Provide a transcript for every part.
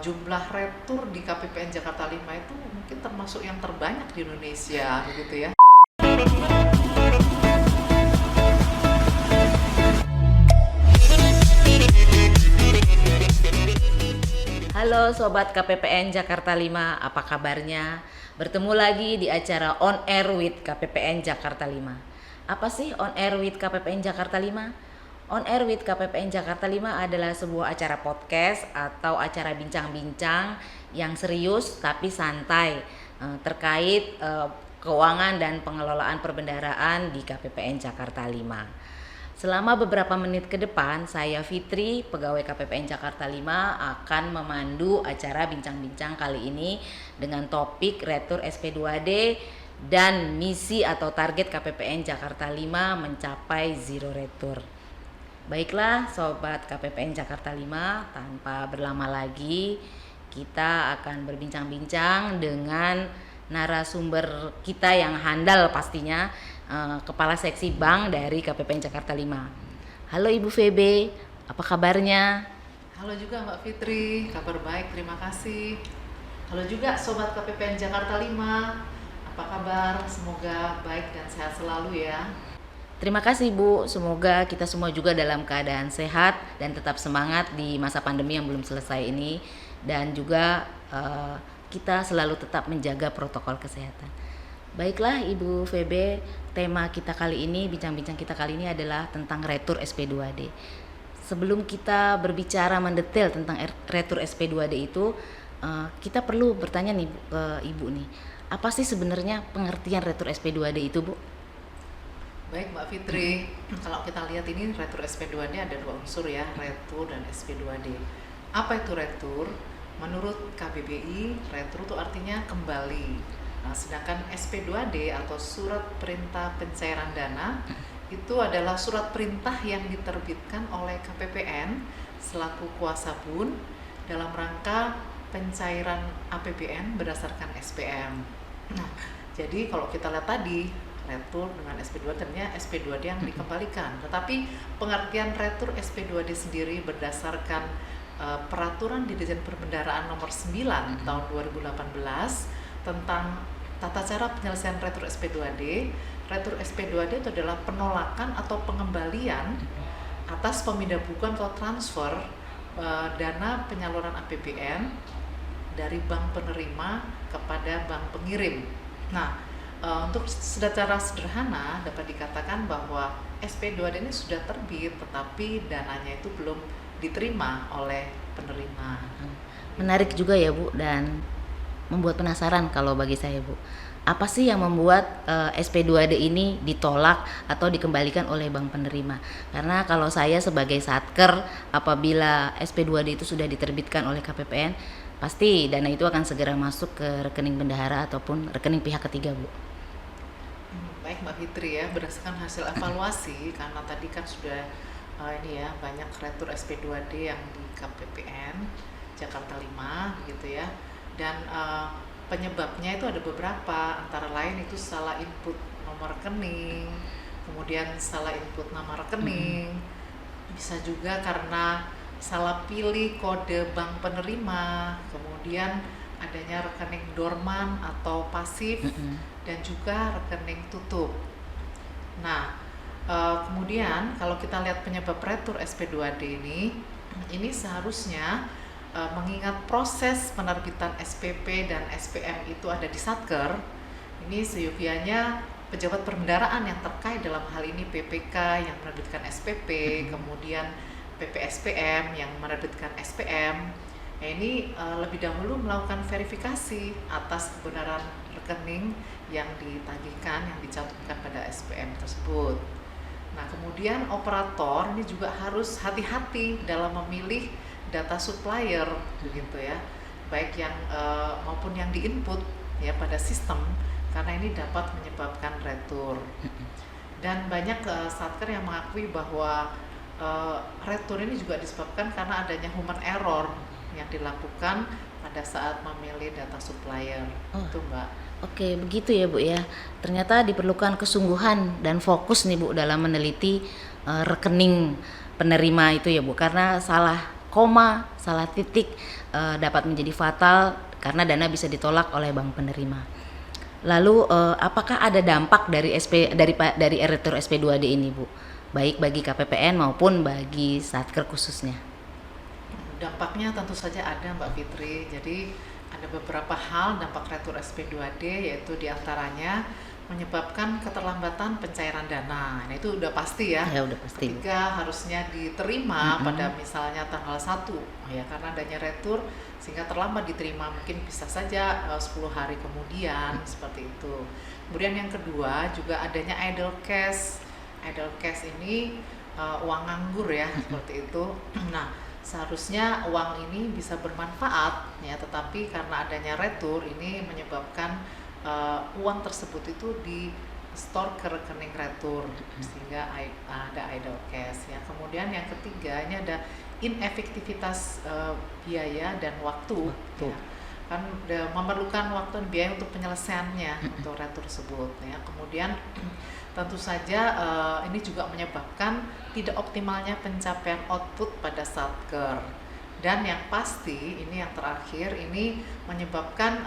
Jumlah retur di KPPN Jakarta 5 itu mungkin termasuk yang terbanyak di Indonesia, begitu ya. Halo Sobat KPPN Jakarta 5, apa kabarnya? Bertemu lagi di acara On Air with KPPN Jakarta 5. Apa sih On Air with KPPN Jakarta 5? On Air with KPPN Jakarta 5 adalah sebuah acara podcast atau acara bincang-bincang yang serius tapi santai terkait keuangan dan pengelolaan perbendaharaan di KPPN Jakarta 5. Selama beberapa menit ke depan, saya Fitri, pegawai KPPN Jakarta 5 akan memandu acara bincang-bincang kali ini dengan topik Retur SP2D dan misi atau target KPPN Jakarta 5 mencapai zero retur. Baiklah Sobat KPPN Jakarta 5, tanpa berlama lagi kita akan berbincang-bincang dengan narasumber kita yang handal pastinya, Kepala Seksi Bank dari KPPN Jakarta 5. Halo Ibu Febe, apa kabarnya? Halo juga Mbak Fitri, kabar baik, terima kasih. Halo juga Sobat KPPN Jakarta 5, apa kabar? Semoga baik dan sehat selalu ya. Terima kasih Bu, semoga kita semua juga dalam keadaan sehat dan tetap semangat di masa pandemi yang belum selesai ini. Dan juga kita selalu tetap menjaga protokol kesehatan. Baiklah Ibu Febe, tema kita kali ini, bincang-bincang kita kali ini adalah tentang retur SP2D. Sebelum kita berbicara mendetail tentang retur SP2D itu, kita perlu bertanya nih ke Ibu nih, apa sih sebenarnya pengertian retur SP2D itu Bu? Baik Mbak Fitri, kalau kita lihat ini retur SP2D ada dua unsur ya, retur dan SP2D. Apa itu retur? Menurut KBBI, retur itu artinya kembali. Nah, sedangkan SP2D atau surat perintah pencairan dana itu adalah surat perintah yang diterbitkan oleh KPPN selaku kuasa BUN dalam rangka pencairan APBN berdasarkan SPM. Nah, jadi kalau kita lihat tadi retur dengan SP2D ternyata SP2D yang dikembalikan. Tetapi pengertian retur SP2D sendiri berdasarkan Peraturan Dirjen Perbendaharaan Nomor 9 tahun 2018 tentang tata cara penyelesaian retur SP2D. Retur SP2D itu adalah penolakan atau pengembalian atas pemindah bukuan atau transfer dana penyaluran APBN dari bank penerima kepada bank pengirim. Nah, untuk secara sederhana dapat dikatakan bahwa SP2D ini sudah terbit tetapi dananya itu belum diterima oleh penerima. Menarik juga ya Bu, dan membuat penasaran kalau bagi saya Bu. Apa sih yang membuat SP2D ini ditolak atau dikembalikan oleh bank penerima? Karena kalau saya sebagai satker, apabila SP2D itu sudah diterbitkan oleh KPPN, pasti dana itu akan segera masuk ke rekening bendahara ataupun rekening pihak ketiga Bu. Baik Mbak Fitri ya, berdasarkan hasil evaluasi karena tadi kan sudah ini ya banyak retur SP2D yang di KPPN Jakarta 5 gitu ya, dan penyebabnya itu ada beberapa, antara lain itu salah input nomor rekening, kemudian salah input nama rekening, bisa juga karena salah pilih kode bank penerima, kemudian adanya rekening dorman atau pasif, dan juga rekening tutup. Nah, kemudian kalau kita lihat penyebab retur SP2D ini seharusnya mengingat proses penerbitan SPP dan SPM itu ada di Satker. Ini seyogianya pejabat perbendaharaan yang terkait dalam hal ini PPK yang menerbitkan SPP, kemudian PPSPM yang menerbitkan SPM. Nah, ini lebih dahulu melakukan verifikasi atas kebenaran rekening yang ditagihkan, yang dicantumkan pada SPM tersebut. Nah, kemudian operator ini juga harus hati-hati dalam memilih data supplier, begitu ya, baik yang maupun yang diinput ya pada sistem, karena ini dapat menyebabkan retur. Dan banyak satker yang mengakui bahwa retur ini juga disebabkan karena adanya human error yang dilakukan pada saat memilih data supplier. Itu Mbak. Oke, begitu ya Bu ya. Ternyata diperlukan kesungguhan dan fokus nih Bu dalam meneliti rekening penerima itu ya Bu, karena salah koma, salah titik dapat menjadi fatal karena dana bisa ditolak oleh bank penerima. Lalu apakah ada dampak dari dari retur SP2D ini, Bu? Baik bagi KPPN maupun bagi Satker khususnya. Dampaknya tentu saja ada, Mbak Fitri. Jadi ada beberapa hal dampak retur SP2D, yaitu diantaranya menyebabkan keterlambatan pencairan dana. Nah itu udah pasti ya. Ya udah pasti. Ketika harusnya diterima pada misalnya tanggal 1 ya, karena adanya retur sehingga terlambat diterima, mungkin bisa saja 10 hari kemudian seperti itu. Kemudian yang kedua juga adanya idle cash. Idle cash ini uang nganggur ya, seperti itu. Nah, seharusnya uang ini bisa bermanfaat ya, tetapi karena adanya retur ini menyebabkan uang tersebut itu di store ke rekening retur sehingga ada idle cash ya. Kemudian yang ketiga ini ada inefektivitas biaya dan waktu. Ya. Kan memerlukan waktu dan biaya untuk penyelesaiannya untuk retur tersebut ya. Kemudian tentu saja ini juga menyebabkan tidak optimalnya pencapaian output pada Satker. Dan yang pasti ini yang terakhir ini menyebabkan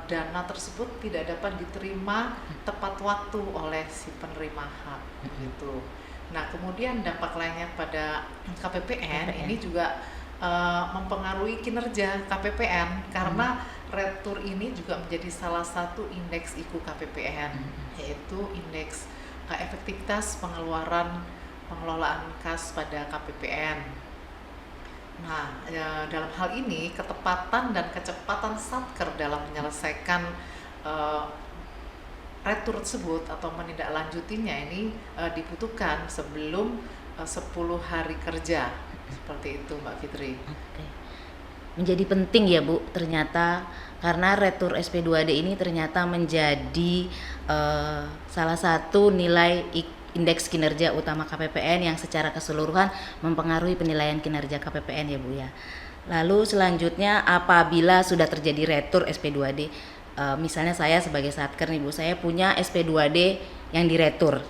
dana tersebut tidak dapat diterima tepat waktu oleh si penerima hak gitu. Nah, kemudian dampak lainnya pada KPPN ini juga mempengaruhi kinerja KPPN karena retur ini juga menjadi salah satu indeks IKU KPPN, yaitu indeks efektivitas pengelolaan kas pada KPPN. Nah, dalam hal ini ketepatan dan kecepatan Satker dalam menyelesaikan retur tersebut atau menindaklanjutinya ini dibutuhkan sebelum 10 hari kerja. Seperti itu, Mbak Fitri. Oke. Menjadi penting ya, Bu, ternyata karena retur SP2D ini ternyata menjadi salah satu nilai indeks kinerja utama KPPN yang secara keseluruhan mempengaruhi penilaian kinerja KPPN ya, Bu ya. Lalu selanjutnya apabila sudah terjadi retur SP2D, misalnya saya sebagai Satker nih, Bu, saya punya SP2D yang diretur.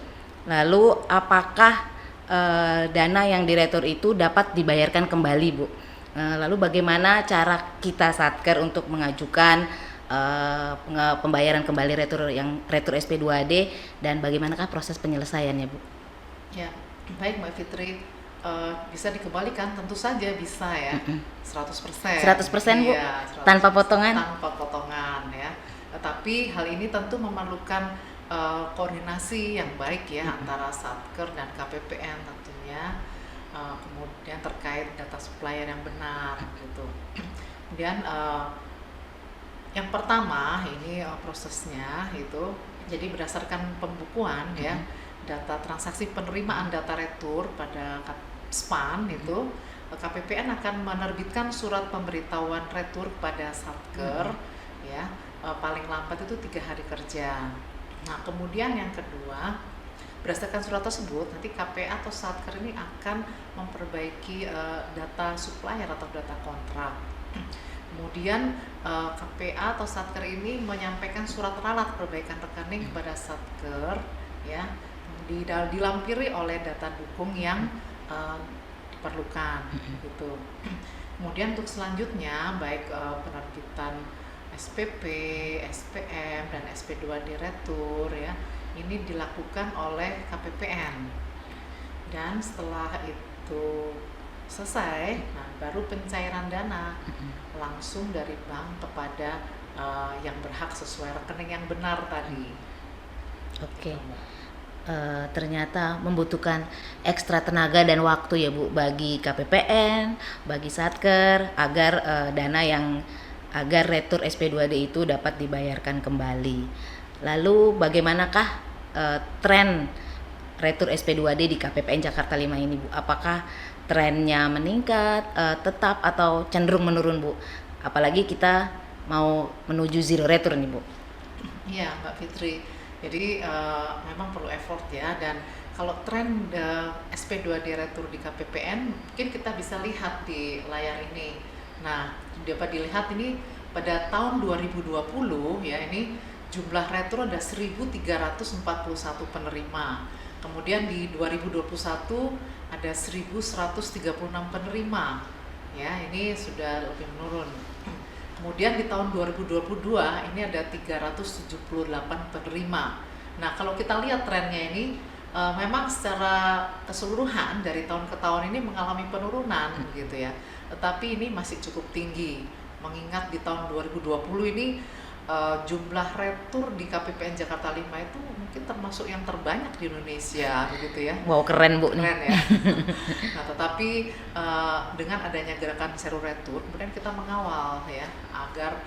Lalu apakah dana yang diretur itu dapat dibayarkan kembali, Bu? Lalu bagaimana cara kita Satker untuk mengajukan pembayaran kembali retur SP2D dan bagaimanakah proses penyelesaiannya, Bu? Ya, baik Mbak Fitri, bisa dikembalikan, tentu saja bisa ya, 100%. 100%, Bu? Iya, 100%, Tanpa potongan? Tanpa potongan ya. Tetapi hal ini tentu memerlukan koordinasi yang baik ya antara Satker dan KPPN tentunya, kemudian terkait data supplier yang benar gitu. Kemudian yang pertama ini prosesnya itu jadi berdasarkan pembukuan ya, data transaksi penerimaan data retur pada SPAN itu KPPN akan menerbitkan surat pemberitahuan retur kepada Satker ya, paling lambat itu 3 hari kerja. Nah, kemudian yang kedua, berdasarkan surat tersebut nanti KPA atau Satker ini akan memperbaiki data supplier atau data kontrak. Kemudian KPA atau Satker ini menyampaikan surat ralat perbaikan rekening kepada Satker ya, dilampiri oleh data dukung yang diperlukan gitu. Kemudian untuk selanjutnya baik penerbitan SPP, SPM dan SP2D retur ya, ini dilakukan oleh KPPN. Dan setelah itu selesai, nah baru pencairan dana langsung dari bank kepada yang berhak sesuai rekening yang benar tadi. Oke. Ternyata membutuhkan ekstra tenaga dan waktu ya, Bu, bagi KPPN, bagi Satker agar agar retur SP2D itu dapat dibayarkan kembali. Lalu bagaimanakah tren retur SP2D di KPPN Jakarta 5 ini, Bu? Apakah trennya meningkat, tetap atau cenderung menurun, Bu? Apalagi kita mau menuju zero retur nih, Bu. Iya, Mbak Fitri. Jadi memang perlu effort ya, dan kalau tren SP2D retur di KPPN mungkin kita bisa lihat di layar ini. Nah, dapat dilihat ini pada tahun 2020 ya, ini jumlah retur ada 1.341 penerima. Kemudian di 2021 ada 1.136 penerima. ya, ini sudah lebih menurun. Kemudian di tahun 2022 ini ada 378 penerima. Nah, kalau kita lihat trennya ini memang secara keseluruhan dari tahun ke tahun ini mengalami penurunan gitu ya. Tetapi ini masih cukup tinggi. Mengingat di tahun 2020 ini jumlah retur di KPPN Jakarta 5 itu mungkin termasuk yang terbanyak di Indonesia begitu ya. Wow, keren Bu nih. Keren ya. Nah, tetapi dengan adanya gerakan Zero Retur, kemudian kita mengawal ya agar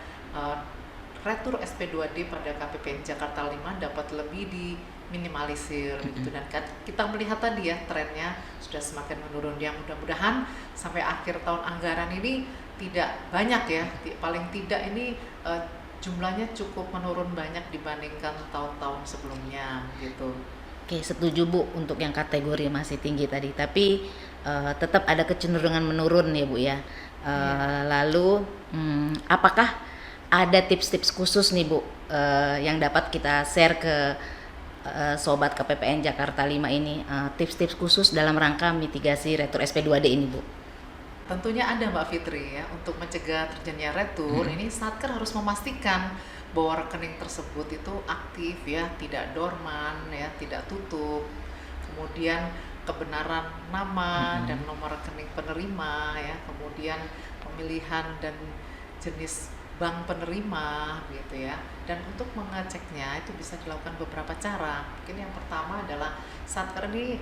retur SP2D pada KPPN Jakarta 5 dapat lebih diminimalisir gitu. Dan kita melihat tadi ya trennya sudah semakin menurun. Yang mudah-mudahan sampai akhir tahun anggaran ini tidak banyak ya, paling tidak ini jumlahnya cukup menurun banyak dibandingkan tahun-tahun sebelumnya gitu. Oke, setuju Bu untuk yang kategori masih tinggi tadi, tapi tetap ada kecenderungan menurun ya Bu ya. Lalu apakah ada tips-tips khusus nih Bu yang dapat kita share ke Sobat KPPN Jakarta 5 ini, tips-tips khusus dalam rangka mitigasi retur SP2D ini Bu? Tentunya ada Mbak Fitri ya, untuk mencegah terjadinya retur ini Satker harus memastikan bahwa rekening tersebut itu aktif ya, tidak dorman ya, tidak tutup. Kemudian kebenaran nama dan nomor rekening penerima ya, kemudian pemilihan dan jenis bank penerima gitu ya. Dan untuk mengeceknya itu bisa dilakukan beberapa cara. Mungkin yang pertama adalah Satker ini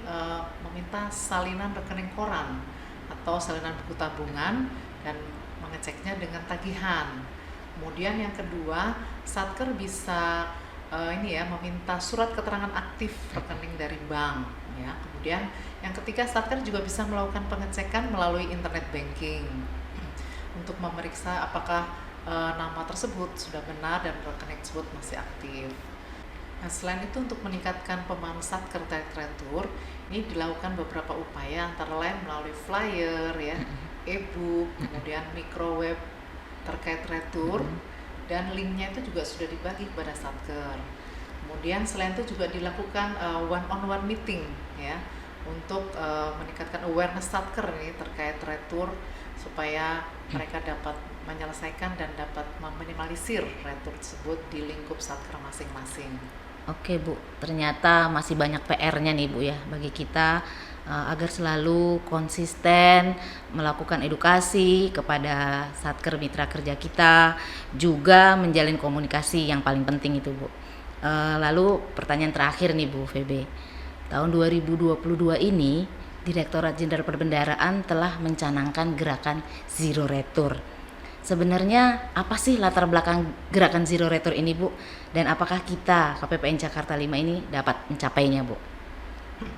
meminta salinan rekening koran atau salinan buku tabungan dan mengeceknya dengan tagihan. Kemudian yang kedua, Satker bisa meminta surat keterangan aktif rekening dari bank ya. Kemudian yang ketiga, Satker juga bisa melakukan pengecekan melalui internet banking untuk memeriksa apakah nama tersebut sudah benar dan rekening tersebut masih aktif. Nah, selain itu untuk meningkatkan pemahaman Satker terkait retur, ini dilakukan beberapa upaya antara lain melalui flyer ya, e-book, kemudian microweb terkait retur, dan linknya itu juga sudah dibagi kepada Satker. Kemudian selain itu juga dilakukan one-on-one meeting ya, untuk meningkatkan awareness Satker nih terkait retur supaya mereka dapat menyelesaikan dan dapat meminimalisir retur tersebut di lingkup Satker masing-masing. Oke Bu, ternyata masih banyak PR-nya nih Bu ya bagi kita agar selalu konsisten melakukan edukasi kepada Satker mitra kerja kita, juga menjalin komunikasi yang paling penting itu Bu. Lalu pertanyaan terakhir nih Bu VB, tahun 2022 ini Direktorat Jenderal Perbendaharaan telah mencanangkan gerakan Zero Retur. Sebenarnya apa sih latar belakang gerakan Zero Retur ini Bu? Dan apakah kita KPPN Jakarta 5 ini dapat mencapainya Bu?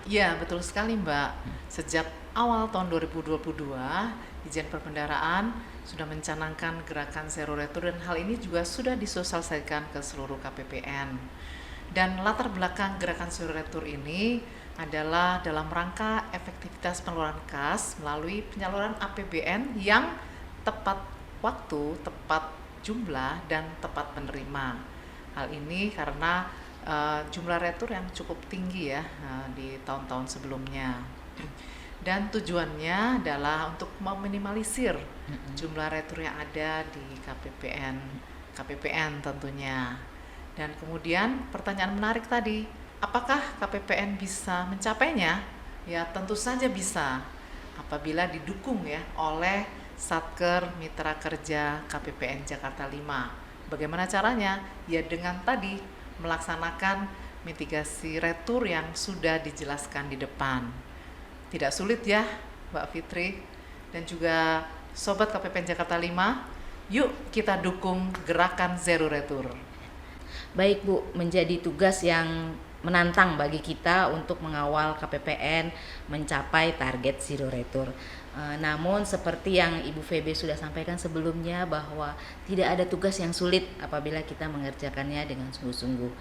Ya, betul sekali Mbak. Sejak awal tahun 2022, Dijen Perbendaharaan sudah mencanangkan gerakan Zero Retur dan hal ini juga sudah disosialisasikan ke seluruh KPPN. Dan latar belakang gerakan Zero Retur ini adalah dalam rangka efektivitas penyaluran kas melalui penyaluran APBN yang tepat waktu, tepat jumlah, dan tepat penerima. Hal ini karena jumlah retur yang cukup tinggi ya di tahun-tahun sebelumnya. Dan tujuannya adalah untuk meminimalisir jumlah retur yang ada di KPPN tentunya. Dan kemudian pertanyaan menarik tadi, apakah KPPN bisa mencapainya? Ya tentu saja bisa, apabila didukung ya oleh Satker Mitra Kerja KPPN Jakarta 5. Bagaimana caranya? Ya dengan tadi melaksanakan mitigasi retur yang sudah dijelaskan di depan. Tidak sulit ya Mbak Fitri dan juga Sobat KPPN Jakarta 5. Yuk kita dukung gerakan Zero Retur. Baik Bu, menjadi tugas yang menantang bagi kita untuk mengawal KPPN mencapai target Zero Retur. Namun seperti yang Ibu VB sudah sampaikan sebelumnya bahwa tidak ada tugas yang sulit apabila kita mengerjakannya dengan sungguh-sungguh.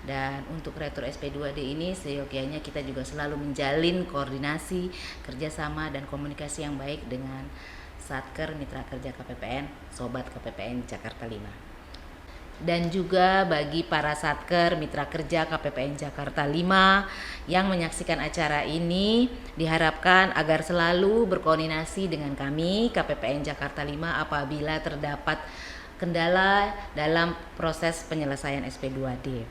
Dan untuk retur SP2D ini seyogyanya kita juga selalu menjalin koordinasi, kerjasama dan komunikasi yang baik dengan Satker Mitra Kerja KPPN, Sobat KPPN Jakarta 5. dan juga bagi para satker mitra kerja KPPN Jakarta 5 yang menyaksikan acara ini, diharapkan agar selalu berkoordinasi dengan kami KPPN Jakarta 5 apabila terdapat kendala dalam proses penyelesaian SP2D.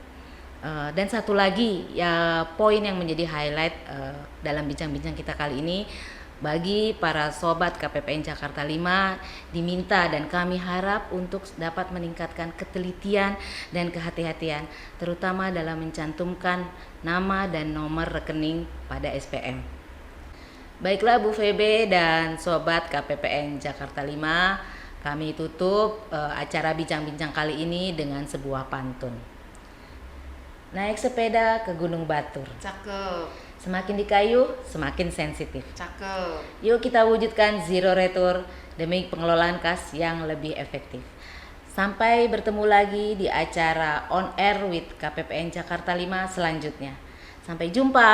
Dan satu lagi ya, poin yang menjadi highlight dalam bincang-bincang kita kali ini, bagi para sobat KPPN Jakarta 5 diminta dan kami harap untuk dapat meningkatkan ketelitian dan kehati-hatian, terutama dalam mencantumkan nama dan nomor rekening pada SPM. Baiklah Bu Febe dan sobat KPPN Jakarta 5, kami tutup acara bincang-bincang kali ini dengan sebuah pantun. Naik sepeda ke Gunung Batur, Cakep. semakin dikayuh semakin sensitif. Cakep. Yuk kita wujudkan zero retur demi pengelolaan kas yang lebih efektif. Sampai bertemu lagi di acara On Air with KPPN Jakarta 5 selanjutnya. Sampai jumpa.